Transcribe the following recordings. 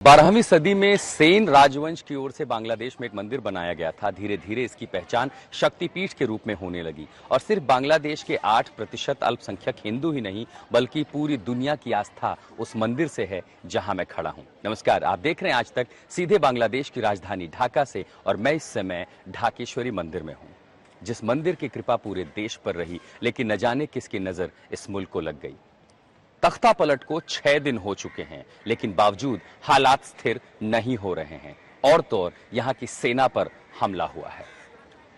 12वीं सदी में सेन राजवंश की ओर से बांग्लादेश में एक मंदिर बनाया गया था। धीरे धीरे इसकी पहचान शक्तिपीठ के रूप में होने लगी और सिर्फ बांग्लादेश के 8% अल्पसंख्यक हिंदू ही नहीं बल्कि पूरी दुनिया की आस्था उस मंदिर से है जहां मैं खड़ा हूं। नमस्कार, आप देख रहे हैं आज तक सीधे बांग्लादेश की राजधानी ढाका से और मैं इस समय ढाकेश्वरी मंदिर में हूं, जिस मंदिर की कृपा पूरे देश पर रही, लेकिन न जाने किसकी नजर इस मुल्क को लग गई। तख्ता पलट को 6 दिन हो चुके हैं, लेकिन बावजूद हालात स्थिर नहीं हो रहे हैं। और तो और यहाँ की सेना पर हमला हुआ है।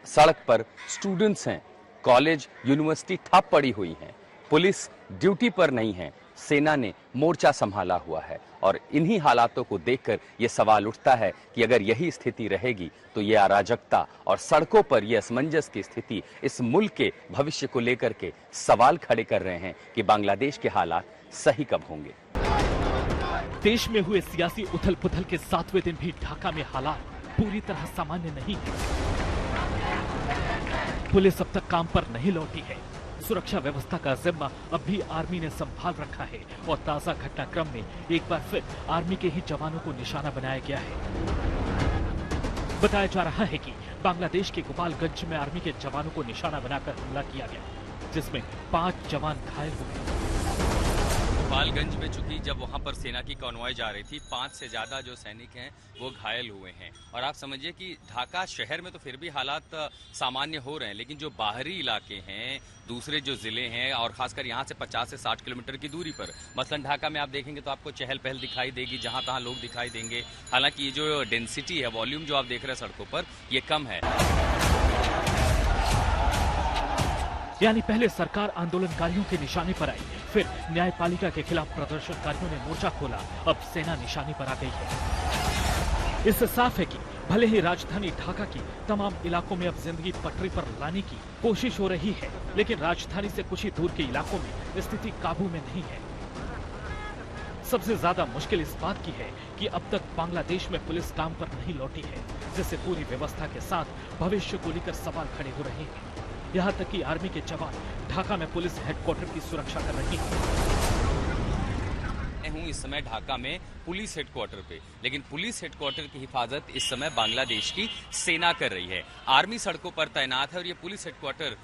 सड़क पर स्टूडेंट्स हैं, कॉलेज यूनिवर्सिटी ठप पड़ी हुई हैं, पुलिस ड्यूटी पर नहीं है, सेना ने मोर्चा संभाला हुआ है। और इन्हीं हालातों को देखकर यह सवाल उठता है कि अगर यही स्थिति रहेगी तो यह अराजकता और सड़कों पर यह असमंजस की स्थिति इस मुल्क के भविष्य को लेकर के सवाल खड़े कर रहे हैं कि बांग्लादेश के हालात सही कब होंगे। देश में हुए सियासी उथल पुथल के 7वें दिन भी ढाका में हालात पूरी तरह सामान्य नहीं है। पुलिस अब तक काम पर नहीं लौटी है। सुरक्षा व्यवस्था का जिम्मा अब भी आर्मी ने संभाल रखा है और ताजा घटनाक्रम में एक बार फिर आर्मी के ही जवानों को निशाना बनाया गया है। बताया जा रहा है कि बांग्लादेश के गोपालगंज में आर्मी के जवानों को निशाना बनाकर हमला किया गया, जिसमें 5 जवान घायल हुए। गोपालगंज में चूंकि जब वहां पर सेना की कॉन्वॉय जा रही थी, 5 से ज्यादा जो सैनिक हैं वो घायल हुए हैं। और आप समझिए कि ढाका शहर में तो फिर भी हालात सामान्य हो रहे हैं, लेकिन जो बाहरी इलाके हैं, दूसरे जो जिले हैं और खासकर यहाँ से 50 से 60 किलोमीटर की दूरी पर, मसलन ढाका में आप देखेंगे तो आपको चहल पहल दिखाई देगी, जहां तहां लोग दिखाई देंगे। हालांकि ये जो डेंसिटी है, वॉल्यूम जो आप देख रहे हैं सड़कों पर, ये कम है। यानी पहले सरकार आंदोलनकारियों के निशाने पर आई, फिर न्यायपालिका के खिलाफ प्रदर्शनकारियों ने मोर्चा खोला, अब सेना निशाने पर आ गई है। इससे साफ है कि भले ही राजधानी ढाका की तमाम इलाकों में अब जिंदगी पटरी पर लाने की कोशिश हो रही है, लेकिन राजधानी से कुछ ही दूर के इलाकों में स्थिति काबू में नहीं है। सबसे ज्यादा मुश्किल इस बात की है कि अब तक बांग्लादेश में पुलिस काम पर नहीं लौटी है, जिससे पूरी व्यवस्था के साथ भविष्य को लेकर सवाल खड़े हो रहे हैं। यहाँ तक कि आर्मी के जवान ढाका में पुलिस हेडक्वार्टर की सुरक्षा कर रहे हैं। हूँ इस समय ढाका में पुलिस हेडक्वार्टर पे, लेकिन पुलिस हेडक्वार्टर की हिफाजत इस समय बांग्लादेश की सेना कर रही है। आर्मी सड़कों पर तैनात है और ये पुलिस हेडक्वार्टर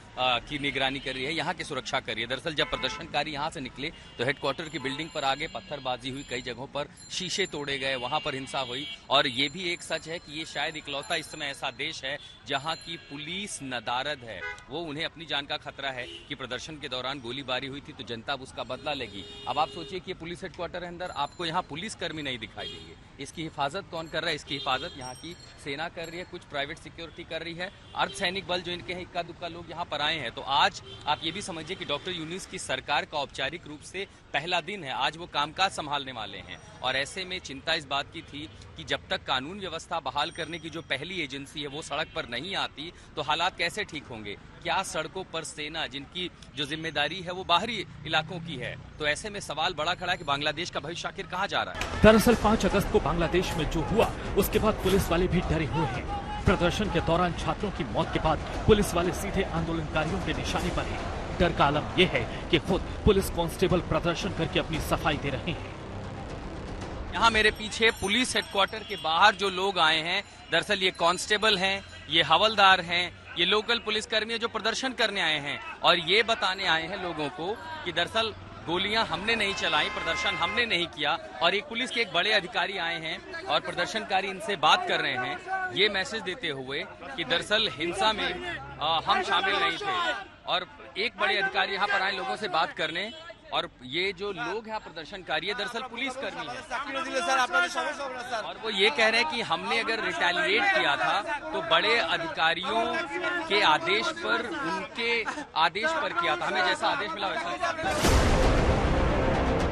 की निगरानी कर रही है, यहाँ की सुरक्षा कर रही है। दरअसल जब प्रदर्शनकारी यहाँ से निकले तो हेडक्वार्टर की बिल्डिंग पर आगे पत्थरबाजी हुई, कई जगहों पर शीशे तोड़े गए, वहां पर हिंसा हुई। और ये भी एक सच है कि ये शायद इकलौता इस समय ऐसा देश है जहाँ की पुलिस नदारद है। वो उन्हें अपनी जान का खतरा है कि प्रदर्शन के दौरान गोलीबारी हुई थी तो जनता अब उसका बदला लेगी। अब आप सोचिए कि पुलिस हेडक्वार्टर है, अंदर आपको यहाँ पुलिस कर्मी नहीं दिखाई देंगे। इसकी हिफाजत कौन कर रहा है? इसकी हिफाजत यहाँ की सेना कर रही है, कुछ प्राइवेट सिक्योरिटी कर रही है, अर्धसैनिक बल जो इनके हैं, इक्का दुक्का लोग यहाँ पर आए हैं। तो आज आप ये भी समझिए कि डॉक्टर यूनुस की सरकार का औपचारिक रूप से पहला दिन है। आज वो कामकाज संभालने वाले हैं और ऐसे में चिंता इस बात की थी कि जब तक कानून व्यवस्था बहाल करने की जो पहली एजेंसी है वो सड़क पर नहीं आती तो हालात कैसे ठीक होंगे? क्या सड़कों पर सेना, जिनकी जो जिम्मेदारी है वो बाहरी इलाकों की है, तो ऐसे में सवाल बड़ा खड़ा है कि बांग्लादेश का भविष्य आखिर कहाँ जा रहा है? दरअसल 5 अगस्त को बांग्लादेश में जो हुआ उसके बाद पुलिस वाले भी डरे हुए हैं। प्रदर्शन के दौरान छात्रों की मौत के बाद पुलिस वाले सीधे आंदोलनकारियों के निशाने पर हैं। डर का आलम यह है कि खुद पुलिस कांस्टेबल प्रदर्शन करके अपनी सफाई दे रहे हैं। यहाँ मेरे पीछे पुलिस हेडक्वार्टर के बाहर जो लोग आए हैं, दरअसल ये कांस्टेबल हैं, ये हवलदार हैं, ये लोकल पुलिसकर्मी जो प्रदर्शन करने आए हैं और ये बताने आए हैं लोगों को कि दरअसल गोलियां हमने नहीं चलाई, प्रदर्शन हमने नहीं किया। और एक पुलिस के एक बड़े अधिकारी आए हैं और प्रदर्शनकारी इनसे बात कर रहे हैं, ये मैसेज देते हुए कि दरअसल हिंसा में हम शामिल नहीं थे। और एक बड़े अधिकारी यहाँ पर आए लोगों से बात करने, और ये जो लोग यहाँ प्रदर्शनकारी है दरअसल पुलिस कर्मी है और वो ये कह रहे हैं कि हमने अगर रिटेलिएट किया था तो बड़े अधिकारियों के आदेश पर, उनके आदेश पर किया था, हमें जैसा आदेश मिला वैसा।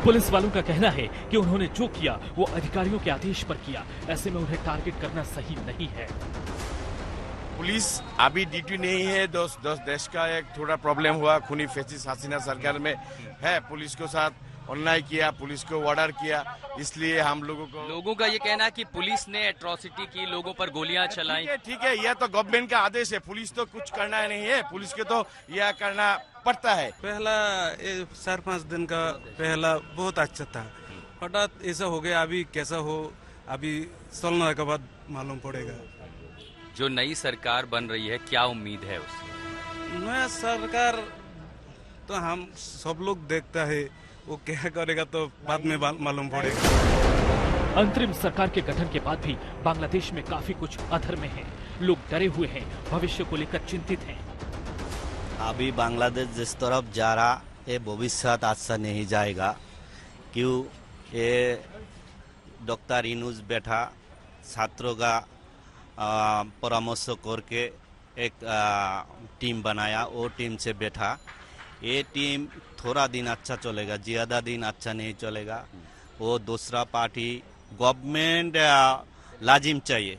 पुलिस वालों का कहना है कि उन्होंने जो किया वो अधिकारियों के आदेश पर किया, ऐसे में उन्हें टारगेट करना सही नहीं है। पुलिस अभी ड्यूटी नहीं है। देश का एक थोड़ा प्रॉब्लम हुआ, खूनी फैसिस्ट हसीना सरकार में है, पुलिस के साथ अन्याय किया, पुलिस को ऑर्डर किया, इसलिए हम लोगों का ये कहना है कि पुलिस ने एट्रोसिटी की, लोगों पर गोलियां चलाई। ठीक है, यह तो गवर्नमेंट का आदेश है, पुलिस तो कुछ करना नहीं है, पुलिस के तो यह करना पड़ता है। पहला 4-5 दिन का पहला बहुत अच्छा था, हठात ऐसा हो गया, अभी कैसा हो अभी चलने के बाद मालूम पड़ेगा। जो नई सरकार बन रही है, क्या उम्मीद है उससे? नया सरकार तो हम सब लोग देखता है, वो क्या करेगा तो बाद में मालूम पड़ेगा। अंतरिम सरकार के गठन के बाद भी बांग्लादेश में काफी कुछ अधर में है। लोग डरे हुए हैं, भविष्य को लेकर चिंतित हैं। अभी बांग्लादेश जिस तरफ जा रहा है, भविष्य अच्छा नहीं जाएगा। क्यों? ये डॉक्टर इनूस बैठा छात्रों का परामर्श करके एक टीम बनाया, वो टीम से बैठा। ये टीम थोड़ा दिन अच्छा चलेगा, ज्यादा दिन अच्छा नहीं चलेगा। वो दूसरा पार्टी गवर्नमेंट लाजिम चाहिए,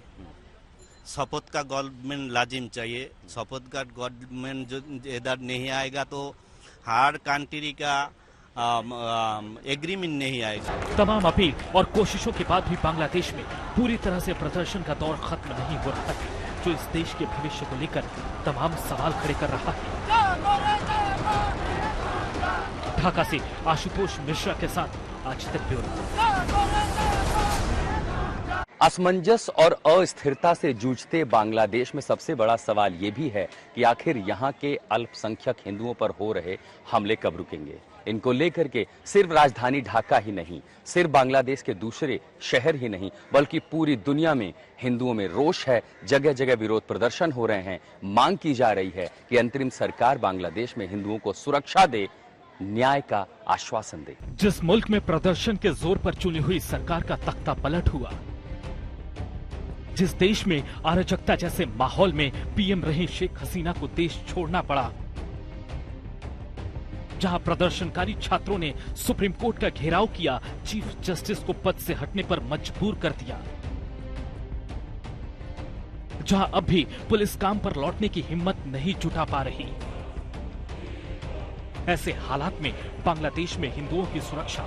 शपथ का गवर्नमेंट लाजिम चाहिए। शपथ का गवर्नमेंट जो इधर नहीं आएगा तो हर कंट्री का एग्रीमेंट नहीं आएगा। तमाम अपील और कोशिशों के बाद भी बांग्लादेश में पूरी तरह से प्रदर्शन का दौर खत्म नहीं हो रहा है, जो इस देश के भविष्य को लेकर तमाम सवाल खड़े कर रहा है। ढाका से आशुतोष मिश्रा के साथ आज तक ब्यूरो। असमंजस और अस्थिरता से जूझते बांग्लादेश में सबसे बड़ा सवाल ये भी है कि आखिर यहाँ के अल्पसंख्यक हिंदुओं पर हो रहे हमले कब रुकेंगे। इनको लेकर के सिर्फ राजधानी ढाका ही नहीं, सिर्फ बांग्लादेश के दूसरे शहर ही नहीं, बल्कि पूरी दुनिया में हिंदुओं में रोष है। जगह जगह विरोध प्रदर्शन हो रहे हैं। मांग की जा रही है कि अंतरिम सरकार बांग्लादेश में हिंदुओं को सुरक्षा दे, न्याय का आश्वासन दे। जिस मुल्क में प्रदर्शन के जोर पर चुनी हुई सरकार का तख्ता पलट हुआ, जिस देश में अराजकता जैसे माहौल में पीएम रही शेख हसीना को देश छोड़ना पड़ा, जहां प्रदर्शनकारी छात्रों ने सुप्रीम कोर्ट का घेराव किया, चीफ जस्टिस को पद से हटने पर मजबूर कर दिया, जहां अब भी पुलिस काम पर लौटने की हिम्मत नहीं जुटा पा रही, ऐसे हालात में बांग्लादेश में हिंदुओं की सुरक्षा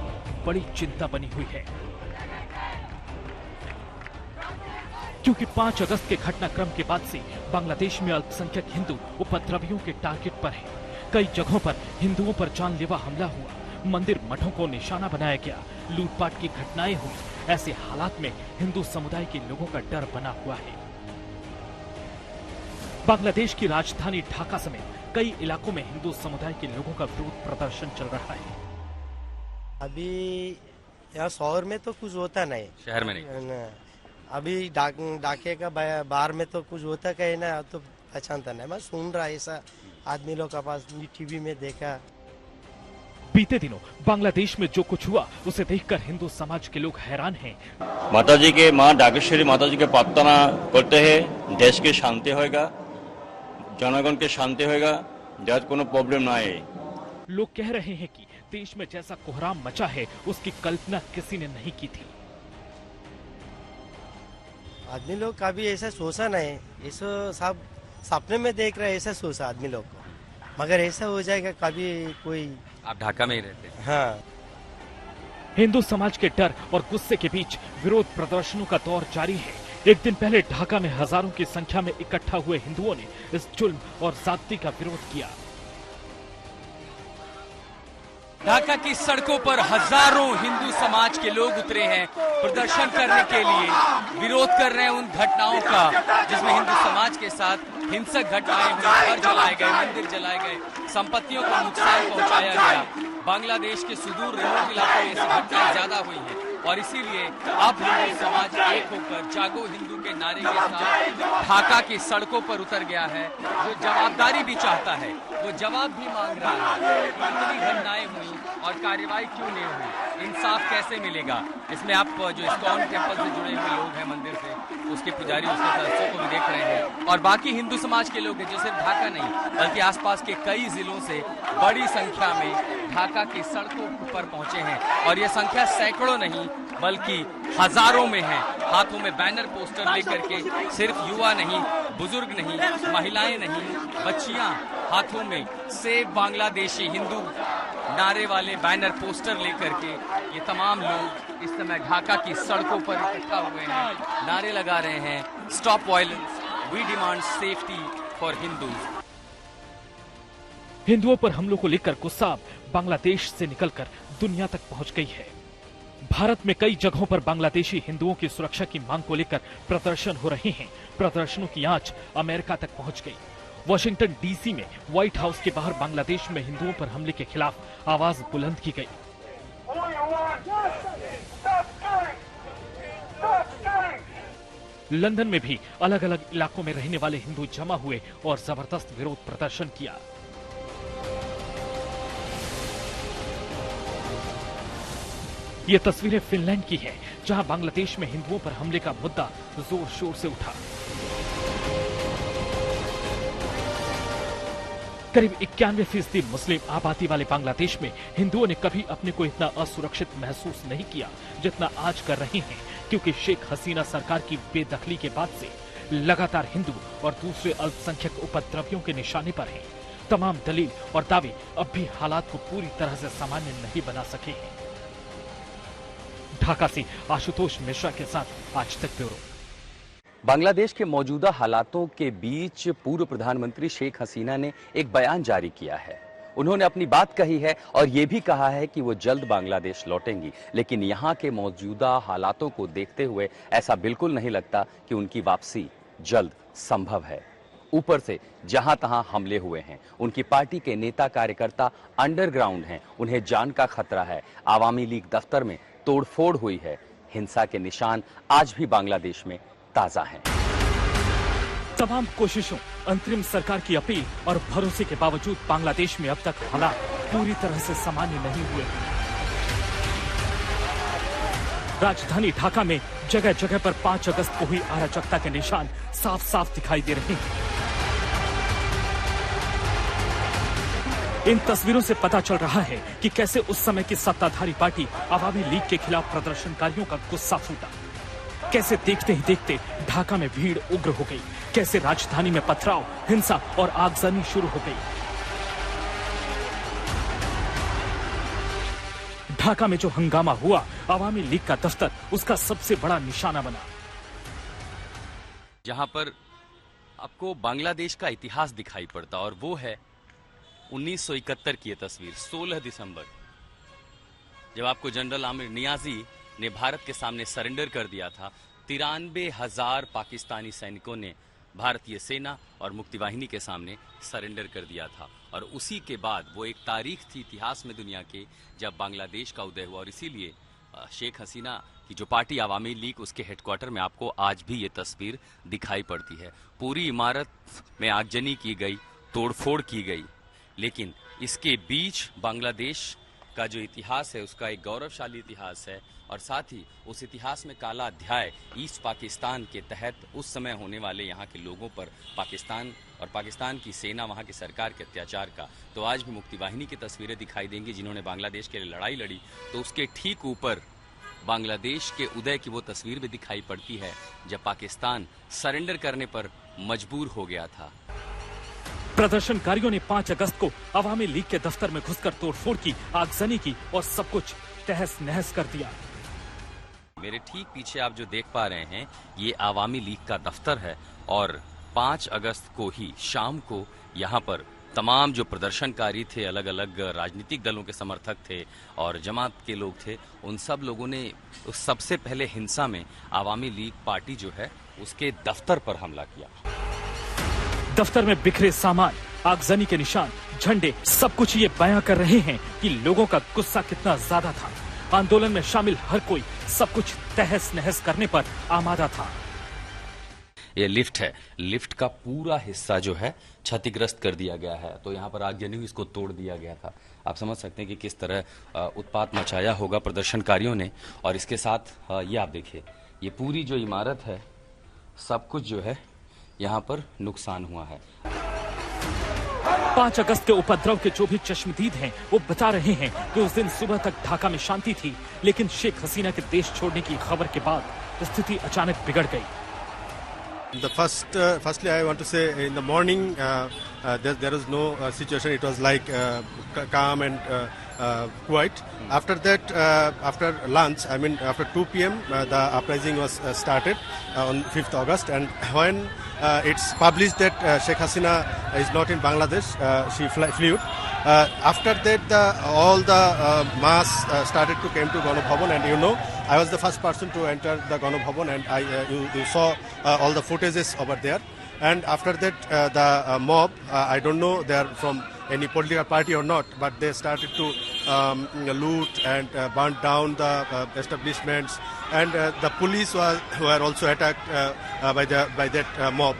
बड़ी चिंता बनी हुई है। क्योंकि 5 अगस्त के घटनाक्रम के बाद से बांग्लादेश में अल्पसंख्यक हिंदू उपद्रवियों के टारगेट पर हैं। कई जगहों पर हिंदुओं पर जानलेवा हमला हुआ, मंदिर मठों को निशाना बनाया गया, लूटपाट की घटनाएं हुई। ऐसे हालात में हिंदू समुदाय के लोगों का डर बना हुआ है। बांग्लादेश की राजधानी ढाका समेत कई इलाकों में हिंदू समुदाय के लोगों का विरोध प्रदर्शन चल रहा है। अभी यहाँ शहर में तो कुछ होता नहीं, शहर में नहीं। अभी डाके का बाहर में तो कुछ होता कहीं ना, तो पहचानता नहीं। मैं सुन रहा ऐसा आदमी लोग का पास टीवी में देखा। बीते दिनों बांग्लादेश में जो कुछ हुआ उसे देखकर हिंदू समाज के लोग हैरान हैं। माताजी के माँ ढाकेश्वरी माताजी के प्रार्थना करते हैं, देश की शांति होगा, जनगण के शांति होगा, जात कोनो प्रॉब्लम ना आए। लोग कह रहे हैं कि देश में जैसा कोहराम मचा है उसकी कल्पना किसी ने नहीं की थी। आदमी लोग कभी ऐसा सोचा नहीं, ऐसा सब सपने में देख रहे, ऐसा सोचा आदमी लोग को, मगर ऐसा हो जाएगा कभी कोई। आप ढाका में ही रहते हैं? हाँ। हिंदू समाज के डर और गुस्से के बीच विरोध प्रदर्शनों का दौर जारी है। एक दिन पहले ढाका में हजारों की संख्या में इकट्ठा हुए हिंदुओं ने इस जुल्म और ज्यादती का विरोध किया। ढाका की सड़कों पर हजारों हिंदू समाज के लोग उतरे हैं प्रदर्शन करने के लिए, विरोध कर रहे हैं उन घटनाओं का जिसमें हिंदू समाज के साथ हिंसक घटनाएं हुई, घर जलाए गए, मंदिर जलाए गए, संपत्तियों को नुकसान पहुंचाया गया। बांग्लादेश के सुदूर रिमोट इलाकों में ऐसी घटनाएं ज्यादा हुई हैं और इसीलिए अब हिंदू समाज एक होकर जागो हिंदू के नारे के साथ ढाका की सड़कों पर उतर गया है। जो जवाबदारी भी चाहता है, वो जवाब भी मांग रहा है। इतनी घटनाएं हुई और कार्रवाई क्यों नहीं हुई, इंसाफ कैसे मिलेगा? इसमें आप जो इस्कॉन टेम्पल से जुड़े हुए लोग हैं, मंदिर से, उसके पुजारी, उसके सदस्यों को भी देख रहे हैं और बाकी हिंदू समाज के लोग हैं जो सिर्फ ढाका नहीं बल्कि आसपास के कई जिलों से बड़ी संख्या में ढाका की सड़कों पर पहुंचे हैं और ये संख्या सैकड़ों नहीं बल्कि हजारों में है। हाथों में बैनर पोस्टर लेकर के, सिर्फ युवा नहीं, बुजुर्ग नहीं, महिलाएं नहीं, बच्चियां हाथों में सेव बांग्लादेशी हिंदू नारे वाले बैनर पोस्टर लेकर के ये तमाम लोग इस समय ढाका की सड़कों पर इकट्ठा हुए हैं, नारे लगा रहे हैं, stop violence, we demand safety for Hindus. हिंदुओं पर हमलों को लेकर गुस्सा बांग्लादेश से निकलकर दुनिया तक पहुंच गई है। भारत में कई जगहों पर बांग्लादेशी हिंदुओं की सुरक्षा की मांग को लेकर प्रदर्शन हो रहे हैं। प्रदर्शनों की आंच अमेरिका तक पहुंच गई। वॉशिंगटन डीसी में व्हाइट हाउस के बाहर बांग्लादेश में हिंदुओं पर हमले के खिलाफ आवाज बुलंद की गई। लंदन में भी अलग अलग इलाकों में रहने वाले हिंदू जमा हुए और जबरदस्त विरोध प्रदर्शन किया। ये तस्वीरें फिनलैंड की हैं, जहां बांग्लादेश में हिंदुओं पर हमले का मुद्दा जोर शोर से उठा। करीब 91% मुस्लिम आबादी वाले बांग्लादेश में हिंदुओं ने कभी अपने को इतना असुरक्षित महसूस नहीं किया जितना आज कर रहे हैं, क्योंकि शेख हसीना सरकार की बेदखली के बाद से लगातार हिंदू और दूसरे अल्पसंख्यक उपद्रवियों के निशाने पर हैं। तमाम दलील और दावे अब भी हालात को पूरी तरह से सामान्य नहीं बना सके हैं। ढाका से आशुतोष मिश्रा के साथ आज तक ब्यूरो। बांग्लादेश के मौजूदा हालातों के बीच पूर्व प्रधानमंत्री शेख हसीना ने एक बयान जारी किया है। उन्होंने अपनी बात कही है और ये भी कहा है कि वो जल्द बांग्लादेश लौटेंगी, लेकिन यहाँ के मौजूदा हालातों को देखते हुए ऐसा बिल्कुल नहीं लगता कि उनकी वापसी जल्द संभव है। ऊपर से जहां तहां हमले हुए हैं, उनकी पार्टी के नेता कार्यकर्ता अंडरग्राउंड हैं, उन्हें जान का खतरा है। आवामी लीग दफ्तर में तोड़फोड़ हुई है। हिंसा के निशान आज भी बांग्लादेश में ताजा हैं। तमाम कोशिशों, अंतरिम सरकार की अपील और भरोसे के बावजूद बांग्लादेश में अब तक हालात पूरी तरह से सामान्य नहीं हुए। राजधानी ढाका में जगह जगह पर 5 अगस्त को हुई अराजकता के निशान साफ साफ दिखाई दे रहे हैं। इन तस्वीरों से पता चल रहा है कि कैसे उस समय की सत्ताधारी पार्टी आवामी लीग के खिलाफ प्रदर्शनकारियों का गुस्सा फूटा। कैसे देखते ही देखते ढाका में भीड़ उग्र हो गई, कैसे राजधानी में पथराव, हिंसा और आगजनी शुरू हो गई। ढाका में जो हंगामा हुआ, आवामी लीग का दफ्तर उसका सबसे बड़ा निशाना बना। जहां पर आपको बांग्लादेश का इतिहास दिखाई पड़ता और वो है 1971 की ये तस्वीर, 16 दिसंबर, जब आपको जनरल आमिर नियाजी ने भारत के सामने सरेंडर कर दिया था। 93,000 पाकिस्तानी सैनिकों ने भारतीय सेना और मुक्तिवाहिनी के सामने सरेंडर कर दिया था। और उसी के बाद वो एक तारीख थी इतिहास में दुनिया के, जब बांग्लादेश का उदय हुआ। और इसीलिए शेख हसीना की जो पार्टी आवामी लीग, उसके हेडक्वार्टर में आपको आज भी ये तस्वीर दिखाई पड़ती है। पूरी इमारत में आगजनी की गई, तोड़फोड़ की गई, लेकिन इसके बीच बांग्लादेश का जो इतिहास है उसका एक गौरवशाली इतिहास है। और साथ ही उस इतिहास में काला अध्याय ईस्ट पाकिस्तान के तहत उस समय होने वाले यहाँ के लोगों पर पाकिस्तान और पाकिस्तान की सेना, वहाँ की सरकार के अत्याचार का। तो आज भी मुक्तिवाहिनी की तस्वीरें दिखाई देंगी जिन्होंने बांग्लादेश के लिए लड़ाई लड़ी, तो उसके ठीक ऊपर बांग्लादेश के उदय की वो तस्वीर भी दिखाई पड़ती है जब पाकिस्तान सरेंडर करने पर मजबूर हो गया था। प्रदर्शनकारियों ने 5 अगस्त को आवामी लीग के दफ्तर में घुसकर तोड़फोड़ की, आगजनी की और सब कुछ तहस नहस कर दिया। मेरे ठीक पीछे आप जो देख पा रहे हैं, ये आवामी लीग का दफ्तर है और 5 अगस्त को ही शाम को यहाँ पर तमाम जो प्रदर्शनकारी थे, अलग अलग राजनीतिक दलों के समर्थक थे और जमात के लोग थे, उन सब लोगों ने सबसे पहले हिंसा में आवामी लीग पार्टी जो है उसके दफ्तर पर हमला किया। दफ्तर में बिखरे सामान, आगजनी के निशान, झंडे, सब कुछ ये बयां कर रहे हैं कि लोगों का गुस्सा कितना ज्यादा था। आंदोलन में शामिल हर कोई सब कुछ तहस नहस करने पर आमादा था। ये लिफ्ट है, लिफ्ट का पूरा हिस्सा जो है क्षतिग्रस्त कर दिया गया है। तो यहाँ पर आगजनी हुई, इसको तोड़ दिया गया था। आप समझ सकते हैं कि किस तरह उत्पात मचाया होगा प्रदर्शनकारियों ने। और इसके साथ ये आप देखिए, ये पूरी जो इमारत है, सब कुछ जो है यहाँ पर नुकसान हुआ है। 5 अगस्त के उपद्रव के जो भी चश्मदीद हैं, वो बता रहे हैं कि उस दिन सुबह तक ढाका में शांति थी, लेकिन शेख हसीना के देश छोड़ने की खबर के बाद स्थिति अचानक बिगड़ गई। Firstly, I want to say in the morning there was no situation. It was like calm and Kuwait. After that, after lunch, I mean after 2 p.m., the uprising was started on 5th August. And when it's published that Sheikh Hasina is not in Bangladesh, she flew. After that, all the mass started to come to Gana Bhavan, and you know, I was the first person to enter the Gana Bhavan, and you saw all the footages over there. And after that, the mob, I don't know they are from any political party or not, but they started to loot and burn down the establishments, and the police were also attacked by that mob.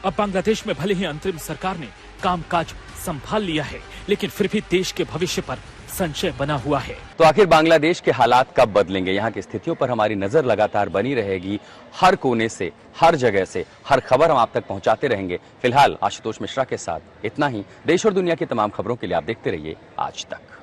अब बांग्लादेश में भले ही अंतरिम सरकार ने कामकाज संभाल लिया है, लेकिन फिर भी देश के भविष्य पर संशय बना हुआ है। तो आखिर बांग्लादेश के हालात कब बदलेंगे? यहाँ की स्थितियों पर हमारी नजर लगातार बनी रहेगी। हर कोने से, हर जगह से, हर खबर हम आप तक पहुंचाते रहेंगे। फिलहाल आशुतोष मिश्रा के साथ इतना ही। देश और दुनिया की तमाम खबरों के लिए आप देखते रहिए आज तक।